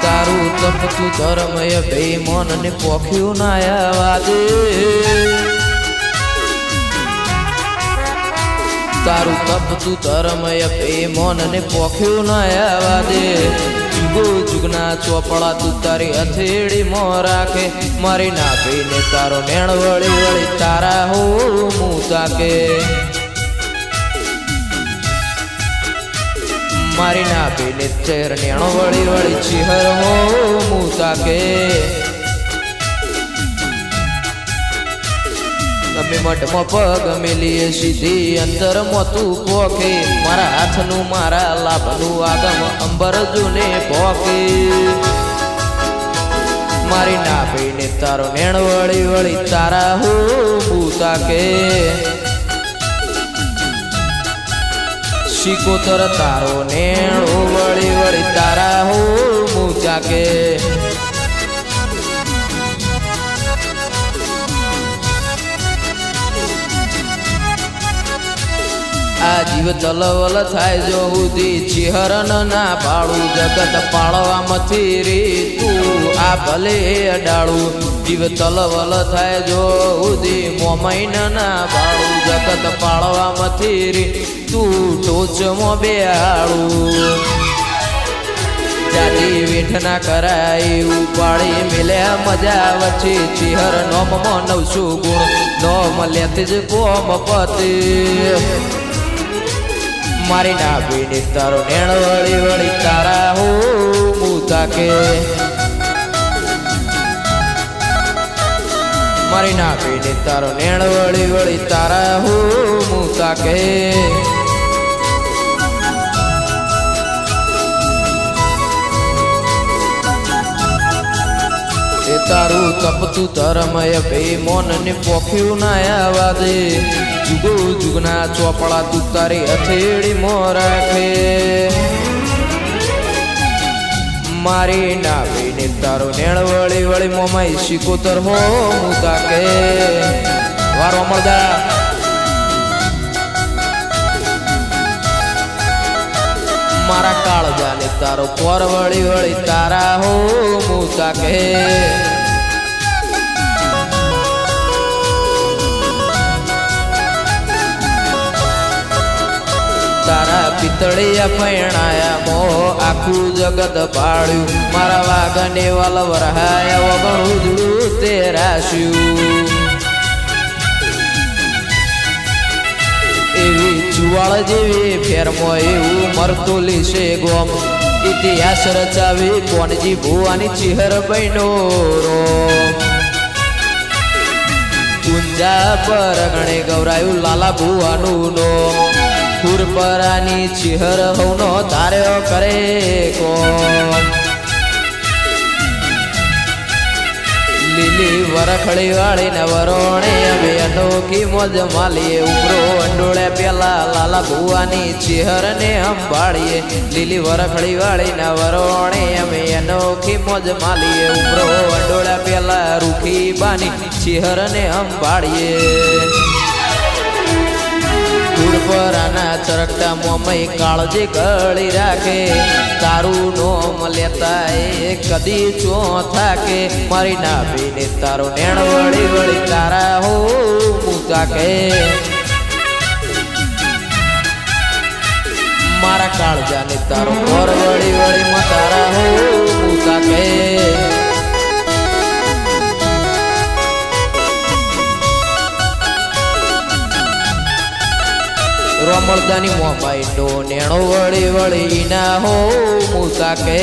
તારું તપતું ધર્મય બે મનને પોખ્યું ના આવા દે તારું તપતું ધર્મય બે મનને પોખ્યું ના આવા દે જુગો જુગના ચોપડા તું તારી હથેળી મો રાખે મારી નાભીને તારો નેણ વળી વળી તારા હો મું તાકે મારી નાભીને ચેર નેણો વળી વળી ચિહર હો મું તાકે અમે મઠમાં પગ મેલીએ સીધી અંતરમાં તું પોકે મારા હાથનું મારા લાભનું આગમ અંબર જુને પોકે મારી નાભીને તારો નેણ વળી વળી તારા હો મું તાકે શિકોતર તારો નેણો વળી વળી તારા હો મું તાકે આ જીવ ચલવલ થાય જો સુધી ચિહરન ના પાડું જગત પાળવામાંથી રી તું આ ભલે અડાળું જીવ ચલવલ થાય જો સુધી મોમૈન ના પાડું જગત પાળવામાંથી રી તું ટોચમાં બેહાડું જાતિ વેઠ ના કરાય ઉપાડી મેલ્યા મજા વચ્ચે ચિહર નોમમાં 900 ગુણ નોમ લેતી જ કોમ પતિ મારી નાભીને તારો નેણ વળી વળી તારા હો મું તાકે મારી નાભીને તારો નેણ વળી વળી તારા હો મું તાકે એ તારું તપતું ધર્મય બે મોનને પોખ્યું ના આવા દે જુગો જુગના ચોપડા તું તારી હથેળી મો રાખે મારી નાભીને તારો નેણ વળી વળી મોમાઈ શિકોતર હો મું તાકે વારો મળદા મારા કાળજાને તારો પર વળી વળી તારા હો મું તાકે તારા પિતળિયા પૈણાયા મો આખું જગત પાડ્યું મારા વાગને વાલવ રહાયા વગણું ઉજળું તે રાશ્યું એવી જુવાળ જેવી ફેરમો એવું મરતું લીશે ગોમ ઇતિહાસ રચાવી કોણજી ભુવાની ચિહર બહેનો રોમ કુંજા પર ગણે ગૌરાયું લાલા ભુવાનું નોમ પુરપરાની ચિહર હવનો ધાર્યો કરે કોમ લીલી વરખડી વાળી ને વરોણે હવે અનોખી મોજ માલીએ ઉમરો અંડોળે પેલા લાલા ભુવાની ચિહર ને અંબાળીએ લીલી વરખડી વાળી ને વરોણે અમે અનોખી મોજ માલીએ ઉમરો અંડોળે પેલા રૂખી બાની ચિહર ને અંબાળીએ પુરપરાના ચરકટા મોમઈ કાળજી ગળી રાખે તારું નોમ લેતા એ કદી ચો થાકે મારી નાભીને તારો નેણ વળી વળી તારા હો મું તાકે મારા કાળજાને તારો પર વળી વળી તારા હો મું તાકે રોમળદાની મોબાઈલ નો નેણો વળી વળી ના હો મું તાકે